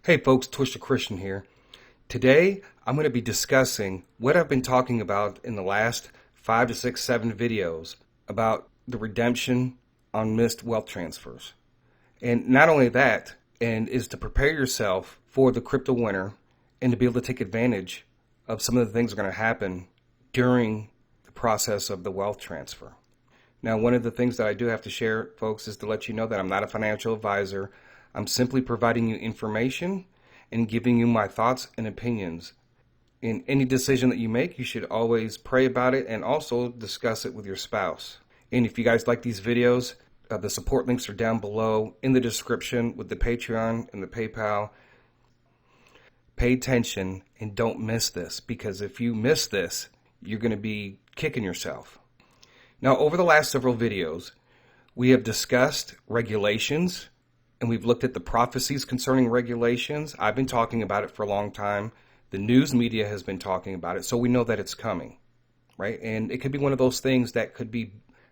Hey folks, Twitch the Christian here. Today I'm going to be discussing what I've been talking about in the last 5 to 6, 7 videos about the redemption on missed wealth transfers. And not only that, and is to prepare yourself for the crypto winter and to be able to take advantage of some of the things that are going to happen during the process of the wealth transfer. Now, one of the things that I do have to share, folks, is to let you know that I'm not a financial advisor. I'm simply providing you information and giving you my thoughts and opinions. In any decision that you make, you should always pray about it and also discuss it with your spouse. And if you guys like these videos, the support links are down below in the description with the Patreon and the PayPal. Pay attention and don't miss this, because if you miss this, you're going to be kicking yourself. Now, over the last several videos, we have discussed regulations, and we've looked at the prophecies concerning regulations. I've been talking about it for a long time. The news media has been talking about it, so we know that it's coming, right? And it could be one of those things that could be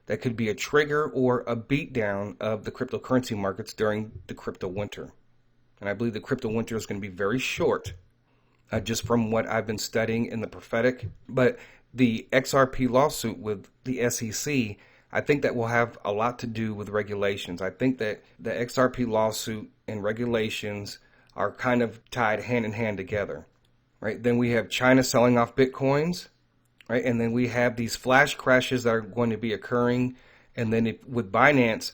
a trigger or a beatdown of the cryptocurrency markets during the crypto winter. And I believe the crypto winter is going to be very short, just from what I've been studying in the Prophetic. But the XRP lawsuit with the SEC, I think that will have a lot to do with regulations. I think that the XRP lawsuit and regulations are kind of tied hand in hand together, right? Then we have China selling off Bitcoins, right? And then we have these flash crashes that are going to be occurring. And then with Binance,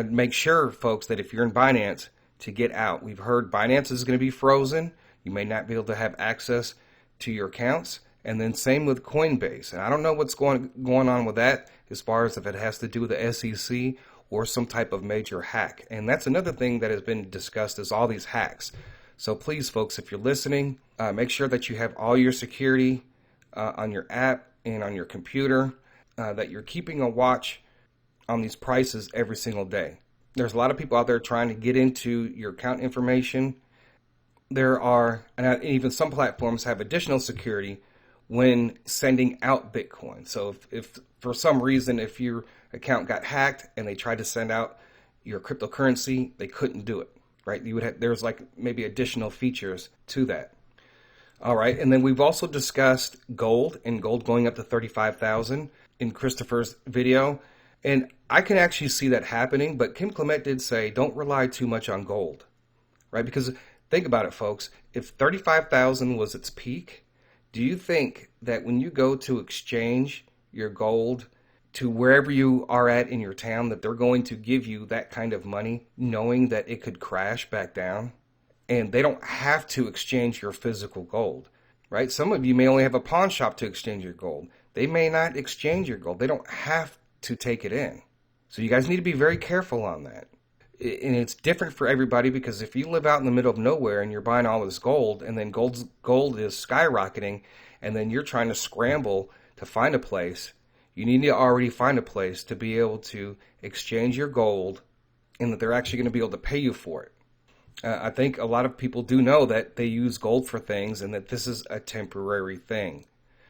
make sure, folks, that if you're in Binance, to get out. We've heard Binance is going to be frozen. You may not be able to have access to your accounts. And then same with Coinbase. And I don't know what's going on with that as far as if it has to do with the SEC or some type of major hack. And that's another thing that has been discussed, is all these hacks. So please, folks, if you're listening, make sure that you have all your security on your app and on your computer, that you're keeping a watch on these prices every single day. There's a lot of people out there trying to get into your account information. There are, and even some platforms have additional security when sending out Bitcoin. So if for some reason, if your account got hacked and they tried to send out your cryptocurrency, they couldn't do it, right? There's like maybe additional features to that. All right. And then we've also discussed gold, and gold going up to 35,000 in Christopher's video. And I can actually see that happening, but Kim Clement did say, don't rely too much on gold, right? Because think about it, folks. If 35,000 was its peak, do you think that when you go to exchange your gold to wherever you are at in your town, that they're going to give you that kind of money knowing that it could crash back down? And they don't have to exchange your physical gold, right? Some of you may only have a pawn shop to exchange your gold. They may not exchange your gold. They don't have to take it in. So you guys need to be very careful on that. And it's different for everybody, because if you live out in the middle of nowhere and you're buying all this gold, and then gold is skyrocketing, and then you're trying to scramble to find a place, you need to already find a place to be able to exchange your gold, and that they're actually going to be able to pay you for it. I think a lot of people do know that they use gold for things, and that this is a temporary thing.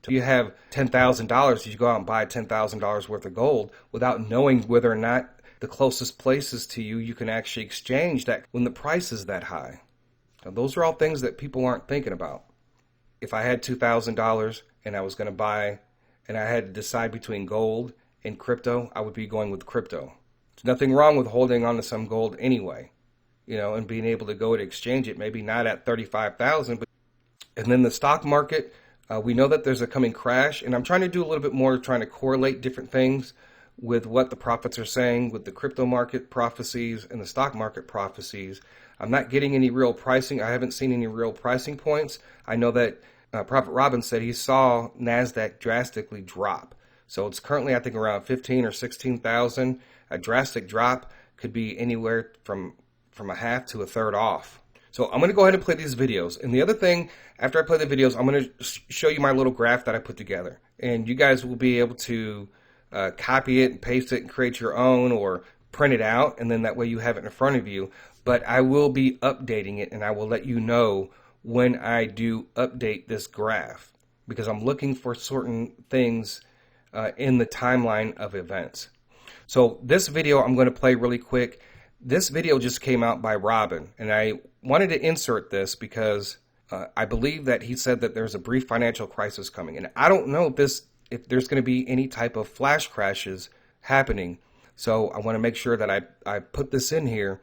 So you have $10,000, you go out and buy $10,000 worth of gold without knowing whether or not the closest places to you can actually exchange that when the price is that high. Now, those are all things that people aren't thinking about. If I had $2,000 and I was going to buy, and I had to decide between gold and crypto, I would be going with crypto. There's nothing wrong with holding on to some gold anyway, and being able to go to exchange it, maybe not at 35,000, but. And then the stock market, we know that there's a coming crash, and I'm trying to do a little bit more trying to correlate different things with what the prophets are saying with the crypto market prophecies and the stock market prophecies. I'm not getting any real pricing. I haven't seen any real pricing points. I know that Prophet Robin said he saw NASDAQ drastically drop. So it's currently, I think, around 15 or 16,000. A drastic drop could be anywhere from a half to a third off. So I'm going to go ahead and play these videos. And the other thing, after I play the videos, I'm going to show you my little graph that I put together. And you guys will be able to copy it and paste it and create your own, or print it out, and then that way you have it in front of you. But I will be updating it, and I will let you know when I do update this graph, because I'm looking for certain things in the timeline of events. So this video I'm going to play really quick. This video just came out by Robin, and I wanted to insert this because I believe that he said that there's a brief financial crisis coming. And I don't know if there's going to be any type of flash crashes happening. So I want to make sure that I put this in here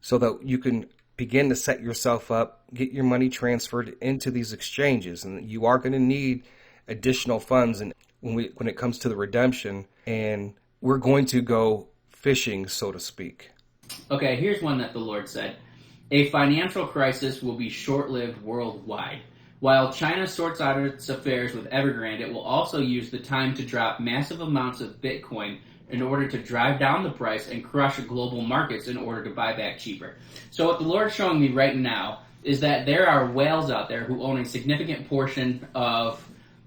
so that you can begin to set yourself up, get your money transferred into these exchanges. And you are going to need additional funds and when it comes to the redemption. And we're going to go fishing, so to speak. Okay, here's one that the Lord said. A financial crisis will be short-lived worldwide. While China sorts out its affairs with Evergrande, it will also use the time to drop massive amounts of Bitcoin in order to drive down the price and crush global markets in order to buy back cheaper. So what the Lord's showing me right now is that there are whales out there who own a significant portion of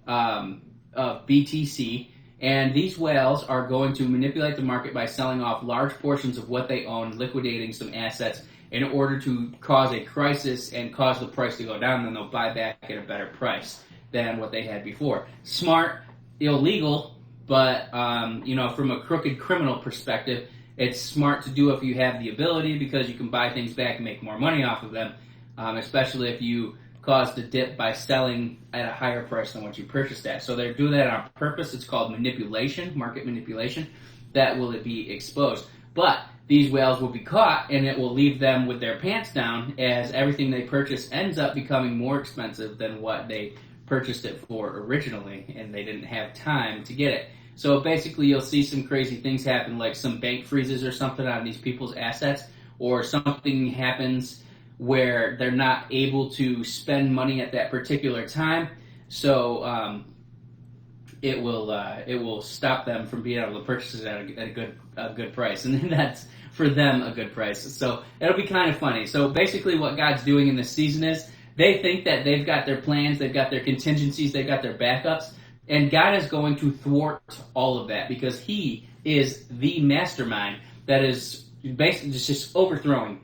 BTC, and these whales are going to manipulate the market by selling off large portions of what they own, liquidating some assets in order to cause a crisis and cause the price to go down. Then they'll buy back at a better price than what they had before. Smart, illegal, but from a crooked criminal perspective, it's smart to do if you have the ability, because you can buy things back and make more money off of them, especially if you caused a dip by selling at a higher price than what you purchased at. So they're doing that on purpose. It's called manipulation, market manipulation. That will be exposed. But these whales will be caught, and it will leave them with their pants down as everything they purchase ends up becoming more expensive than what they purchased it for originally, and they didn't have time to get it. So basically you'll see some crazy things happen, like some bank freezes or something on these people's assets, or something happens where they're not able to spend money at that particular time, so it will stop them from being able to purchase it at a good price, and that's for them a good price. So it'll be kind of funny. So basically, what God's doing in this season is they think that they've got their plans, they've got their contingencies, they've got their backups, and God is going to thwart all of that because He is the mastermind that is basically just overthrowing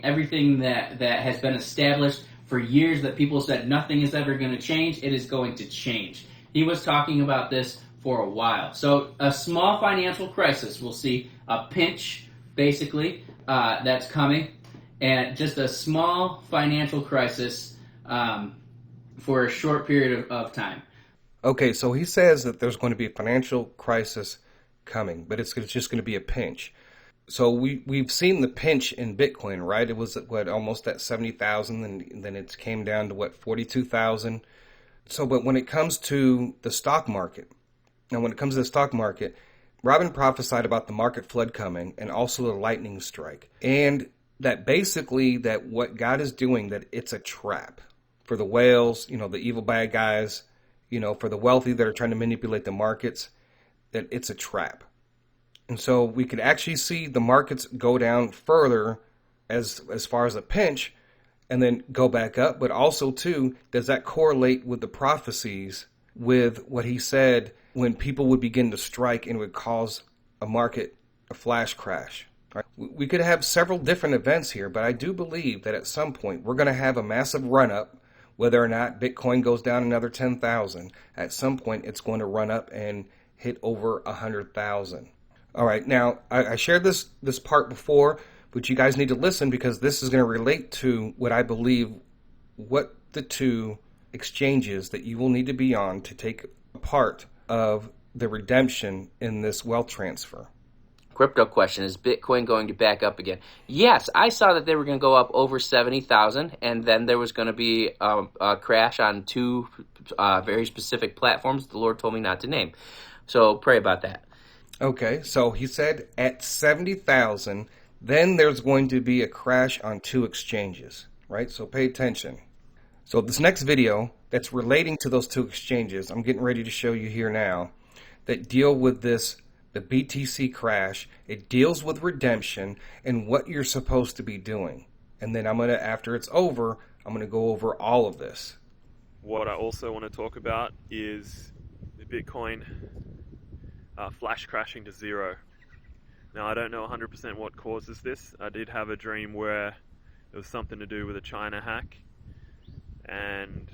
everything that has been established for years that people said nothing is ever going to change. It is going to change. He was talking about this for a while. So a small financial crisis, we'll see a pinch, basically, that's coming, and just a small financial crisis for a short period of time. Okay, so he says that there's going to be a financial crisis coming, but it's just going to be a pinch. So we've seen the pinch in Bitcoin, right? It was almost at 70,000, and then it came down to 42,000. So, but when it comes to the stock market, Robin prophesied about the market flood coming and also the lightning strike, and that basically that what God is doing, that it's a trap for the whales, the evil bad guys, for the wealthy that are trying to manipulate the markets, that it's a trap. And so we could actually see the markets go down further as far as a pinch and then go back up. But also, too, does that correlate with the prophecies with what he said when people would begin to strike and would cause a flash crash? Right? We could have several different events here, but I do believe that at some point we're going to have a massive run-up. Whether or not Bitcoin goes down another 10,000, at some point it's going to run up and hit over 100,000. All right, now I shared this part before, but you guys need to listen because this is going to relate to what I believe, what the two exchanges that you will need to be on to take a part of the redemption in this wealth transfer. Crypto question, is Bitcoin going to back up again? Yes, I saw that they were going to go up over 70,000, and then there was going to be a crash on two very specific platforms the Lord told me not to name. So pray about that. Okay, so he said at 70,000, then there's going to be a crash on two exchanges, right? So pay attention. So this next video that's relating to those two exchanges, I'm getting ready to show you here now, that deal with this, the BTC crash. It deals with redemption and what you're supposed to be doing. And then after it's over, I'm going to go over all of this. What I also want to talk about is the Bitcoin flash crashing to zero. Now, I don't know 100% what causes this. I did have a dream where it was something to do with a China hack, and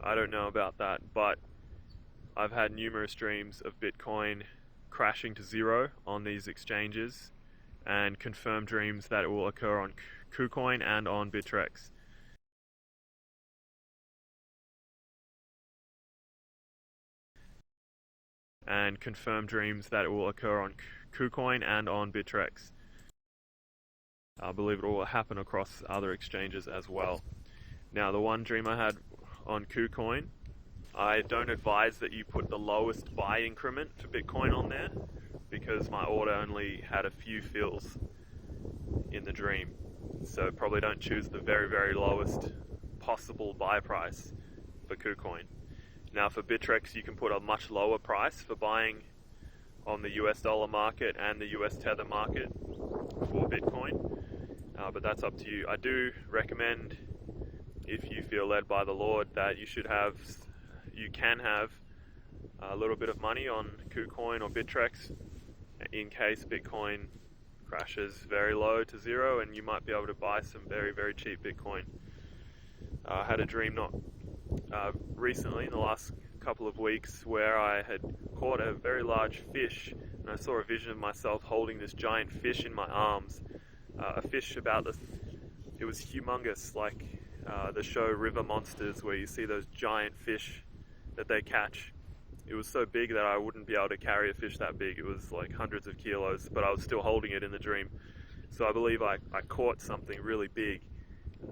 I don't know about that, but I've had numerous dreams of Bitcoin crashing to zero on these exchanges, and confirm dreams that it will occur on Kucoin and on Bittrex. And confirm dreams that it will occur on Kucoin and on Bittrex. I believe it will happen across other exchanges as well. Now, the one dream I had on Kucoin, I don't advise that you put the lowest buy increment to Bitcoin on there, because my order only had a few fills in the dream. So probably don't choose the very, very lowest possible buy price for Kucoin. Now for Bittrex, you can put a much lower price for buying on the US dollar market and the US Tether market for Bitcoin, but that's up to you. I do recommend, if you feel led by the Lord, that you can have a little bit of money on Kucoin or Bittrex in case Bitcoin crashes very low to zero, and you might be able to buy some very, very cheap Bitcoin. I had a dream recently in the last couple of weeks where I had caught a very large fish, and I saw a vision of myself holding this giant fish in my arms. A fish it was humongous, like the show River Monsters, where you see those giant fish that they catch. It was so big that I wouldn't be able to carry a fish that big. It was like hundreds of kilos, but I was still holding it in the dream. So I believe I caught something really big,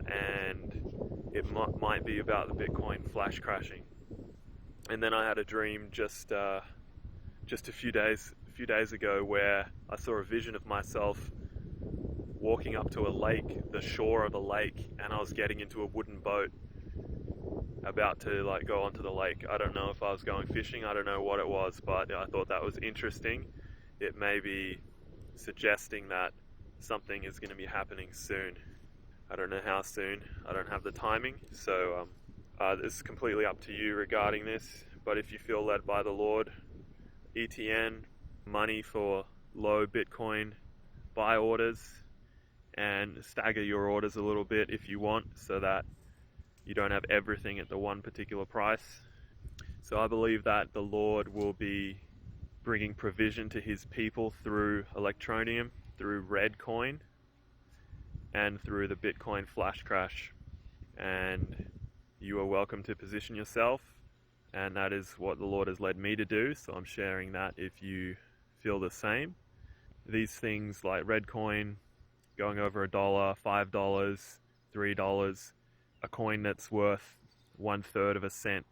and it might be about the Bitcoin flash crashing. And then I had a dream just a few days ago where I saw a vision of myself walking up to a lake, the shore of a lake, and I was getting into a wooden boat about to go onto the lake. I don't know if I was going fishing, I don't know what it was, but I thought that was interesting. It may be suggesting that something is going to be happening soon. I don't know how soon, I don't have the timing, so this is completely up to you regarding this. But if you feel led by the Lord, ETN, money for low Bitcoin buy orders, and stagger your orders a little bit if you want, so that you don't have everything at the one particular price. So I believe that the Lord will be bringing provision to his people through Electronium, through Redcoin, and through the Bitcoin flash crash. And you are welcome to position yourself, and that is what the Lord has led me to do, so I'm sharing that if you feel the same. These things like Redcoin going over $1, $5, $3, a coin that's worth 1/3 of a cent,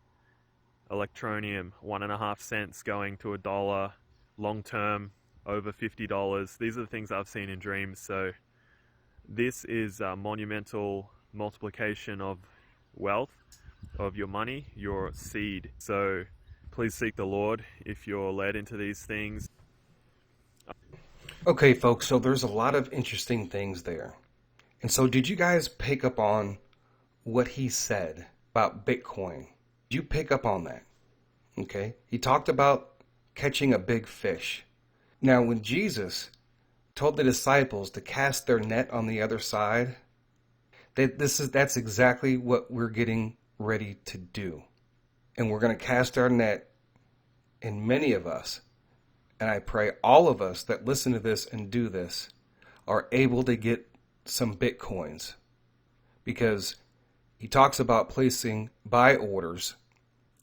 Electronium 1.5 cents going to $1, long term over $50. These are the things I've seen in dreams. So this is a monumental multiplication of wealth, of your money, your seed. So please seek the Lord if you're led into these things. Okay, folks, so there's a lot of interesting things there. And so did you guys pick up on what he said about Bitcoin? Did you pick up on that? Okay, he talked about catching a big fish. Now, when Jesus told the disciples to cast their net on the other side, that's exactly what we're getting ready to do. And we're going to cast our net, and many of us, and I pray all of us that listen to this and do this, are able to get some Bitcoins. Because he talks about placing buy orders,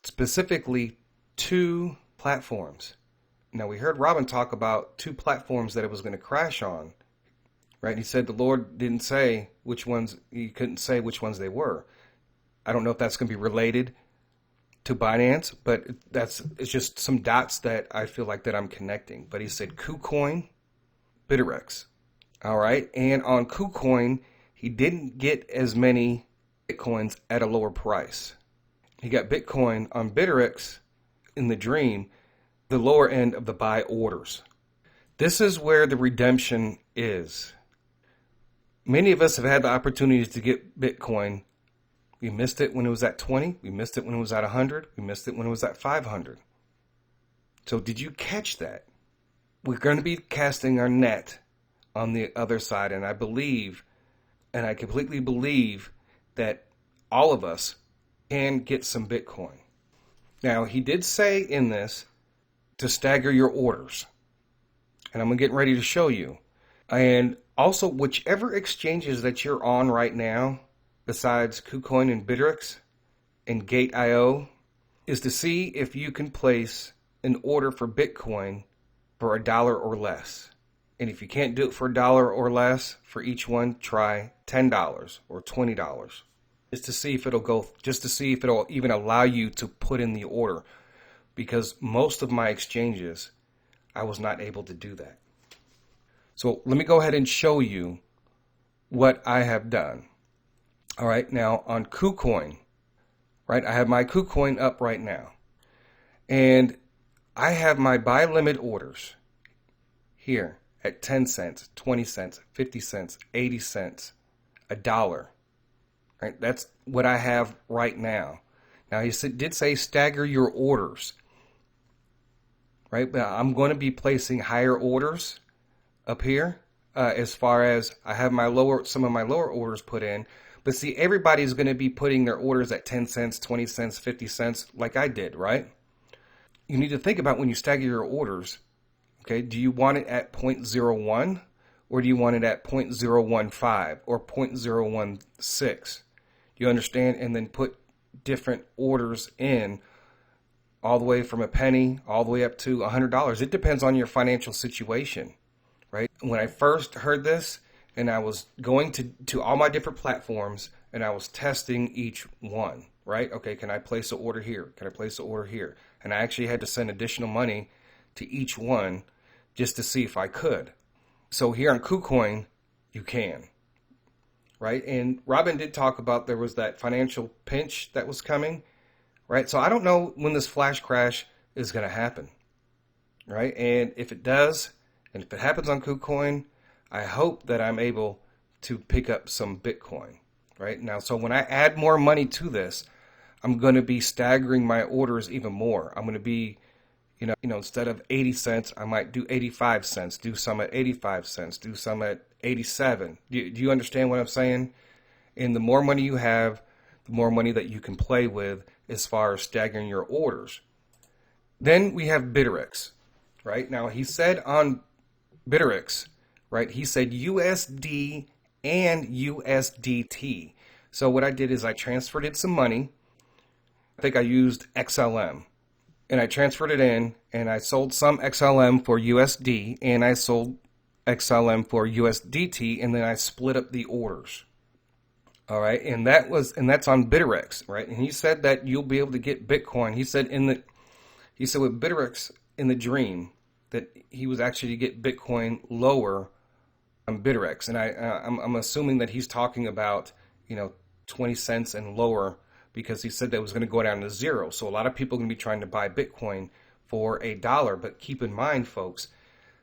specifically 2 platforms. Now, we heard Robin talk about 2 platforms that it was going to crash on, right? He said the Lord didn't say which ones, he couldn't say which ones they were. I don't know if that's going to be related to Binance, but it's just some dots that I feel like that I'm connecting. But he said Kucoin, Bittrex. All right. And on Kucoin, he didn't get as many Bitcoins at a lower price. He got Bitcoin on Bittrex in the dream, the lower end of the buy orders. This is where the redemption is. Many of us have had the opportunity to get Bitcoin. We missed it when it was at 20. We missed it when it was at 100. We missed it when it was at 500. So did you catch that? We're going to be casting our net on the other side. And I believe, and I completely believe, that all of us can get some Bitcoin. Now, he did say in this to stagger your orders. And I'm getting ready to show you. And also, whichever exchanges that you're on right now, besides Kucoin and Bittrex and Gate.io, is to see if you can place an order for Bitcoin for $1 or less. And if you can't do it for $1 or less for each one, try $10 or $20. Just to see if it'll go, just to see if it'll even allow you to put in the order. Because most of my exchanges, I was not able to do that. So let me go ahead and show you what I have done. All right, now on Kucoin, right, I have my Kucoin up right now. And I have my buy limit orders here at 10 cents, 20 cents, 50 cents, 80 cents, $1. Right, that's what I have right now. Now, he did say stagger your orders. Right, but I'm going to be placing higher orders up here as far as I have some of my lower orders put in. But see, everybody's going to be putting their orders at 10 cents, 20 cents, 50 cents like I did, right? You need to think about when you stagger your orders, okay, do you want it at 0.01 or do you want it at 0.015 or 0.016? Do you understand? And then put different orders in all the way from a penny all the way up to $100. It depends on your financial situation, right? When I first heard this, and I was going to all my different platforms, and I was testing each one, right? Okay, can I place an order here? Can I place an order here? And I actually had to send additional money to each one just to see if I could. So here on Kucoin, you can, right? And Robin did talk about there was that financial pinch that was coming, right? So I don't know when this flash crash is going to happen, right? And if it does, and if it happens on Kucoin, I hope that I'm able to pick up some Bitcoin, right? Now, so when I add more money to this, I'm going to be staggering my orders even more. I'm going to be, you know, instead of 80 cents, I might do 85 cents, do some at 85 cents, do some at 87. Do you understand what I'm saying? And the more money you have, the more money that you can play with as far as staggering your orders. Then we have Bittrex, right? Now, he said on Bittrex, right, he said USD and USDT. So what I did is I transferred it some money. I think I used XLM. And I transferred it in, and I sold some XLM for USD, and I sold XLM for USDT, and then I split up the orders. All right, and that's on Bittrex, right? And he said that you'll be able to get Bitcoin. He said with Bittrex in the dream that he was actually to get Bitcoin lower on Bittrex, and I'm assuming that he's talking about 20 cents and lower, because he said that it was going to go down to zero. So a lot of people are going to be trying to buy Bitcoin for $1. But keep in mind, folks,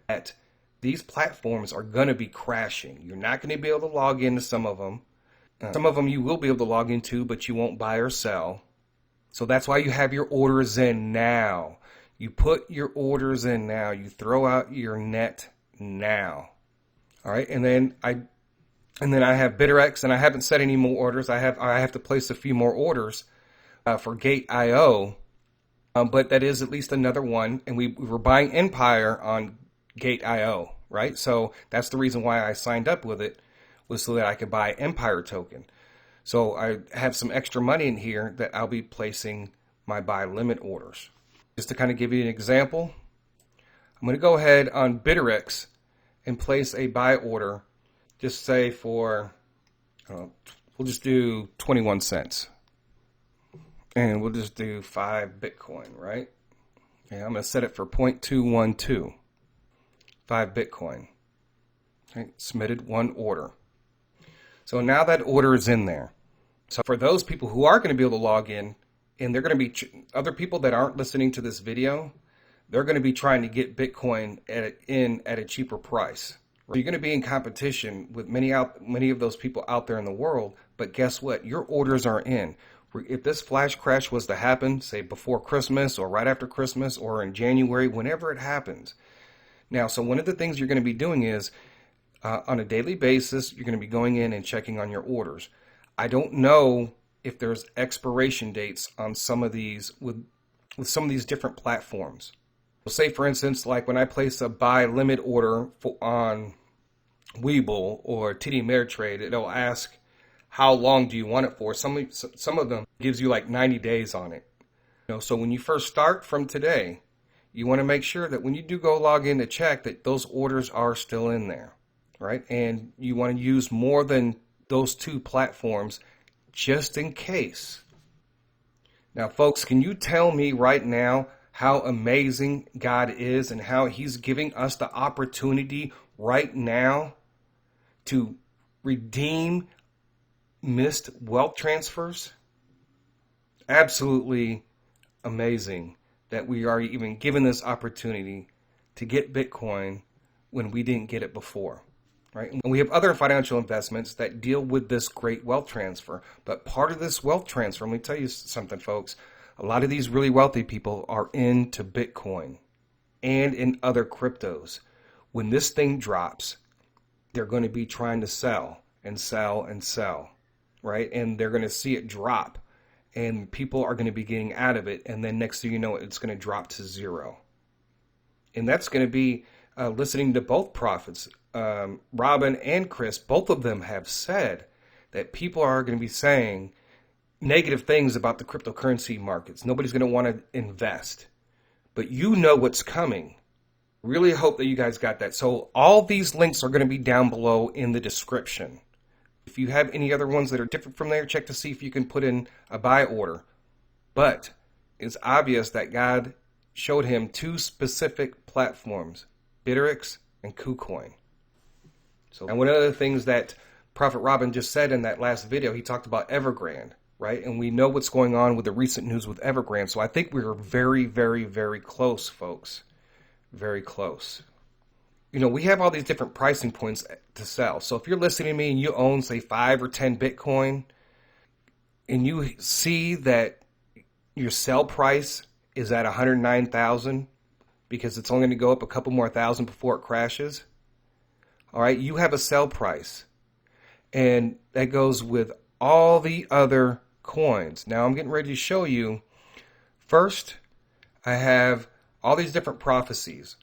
that these platforms are going to be crashing. You're not going to be able to log into some of them. Some of them you will be able to log into, but you won't buy or sell. So that's why you have your orders in now. You put your orders in now. You throw out your net now. All right, and then I have Bittrex, and I haven't set any more orders. I have to place a few more orders for Gate.io, but that is at least another one. And we were buying Empire on Gate.io, right? So that's the reason why I signed up with it, was so that I could buy Empire token. So I have some extra money in here that I'll be placing my buy limit orders. Just to kind of give you an example, I'm going to go ahead on Bittrex and place a buy order. Just say for, we'll just do 21 cents. And we'll just do 5 Bitcoin, right? Okay, I'm going to set it for 0.212. 5 Bitcoin. Okay, submitted one order. So now that order is in there. So for those people who are going to be able to log in, and they're going to be other people that aren't listening to this video, they're going to be trying to get Bitcoin at a cheaper price. You're going to be in competition with many of those people out there in the world, but guess what? Your orders are in. If this flash crash was to happen, say before Christmas or right after Christmas or in January, whenever it happens. Now, so one of the things you're going to be doing is, on a daily basis, you're going to be going in and checking on your orders. I don't know if there's expiration dates on some of these with some of these different platforms. Say, for instance, like when I place a buy limit order on Webull or TD Ameritrade, it'll ask how long do you want it for. Some of them gives you like 90 days on it. So when you first start from today, you want to make sure that when you do go log in to check that those orders are still in there, right? And you want to use more than those two platforms just in case. Now, folks, can you tell me right now how amazing God is and how He's giving us the opportunity right now to redeem missed wealth transfers? Absolutely amazing that we are even given this opportunity to get Bitcoin when we didn't get it before, right? And we have other financial investments that deal with this great wealth transfer. But part of this wealth transfer, let me tell you something, folks, a lot of these really wealthy people are into Bitcoin and in other cryptos. When this thing drops, they're going to be trying to sell and sell and sell, right? And they're going to see it drop. And people are going to be getting out of it. And then next thing you know, it's going to drop to zero. And that's going to be listening to both prophets, Robin and Chris. Both of them have said that people are going to be saying negative things about the cryptocurrency markets. Nobody's going to want to invest. But you know what's coming. Really hope that you guys got that. So all these links are going to be down below in the description. If you have any other ones that are different from there, check to see if you can put in a buy order. But it's obvious that God showed him two specific platforms, Bittrex and Kucoin. So, and one of the things that Prophet Robin just said in that last video, he talked about Evergrande, right? And we know what's going on with the recent news with Evergrande. So I think we're very, very, very close, folks. Very close. We have all these different pricing points to sell. So if you're listening to me and you own, say, 5 or 10 Bitcoin, and you see that your sell price is at 109,000 because it's only going to go up a couple more thousand before it crashes, all right, you have a sell price. And that goes with all the other coins. Now I'm getting ready to show you. First, I have all these different prophecies.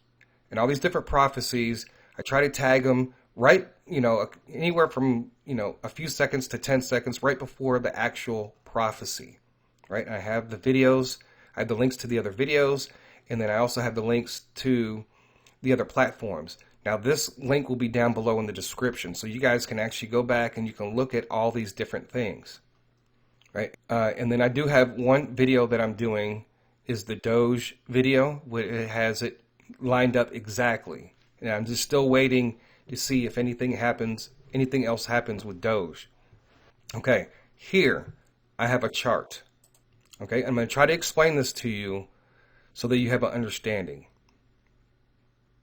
And all these different prophecies, I try to tag them right, anywhere from, a few seconds to 10 seconds right before the actual prophecy, right? And I have the videos, I have the links to the other videos, and then I also have the links to the other platforms. Now, this link will be down below in the description, so you guys can actually go back and you can look at all these different things, right? And then I do have one video that I'm doing is the Doge video, where it has it lined up exactly. And I'm just still waiting to see if anything else happens with Doge. Okay, here I have a chart. Okay, I'm going to try to explain this to you so that you have an understanding.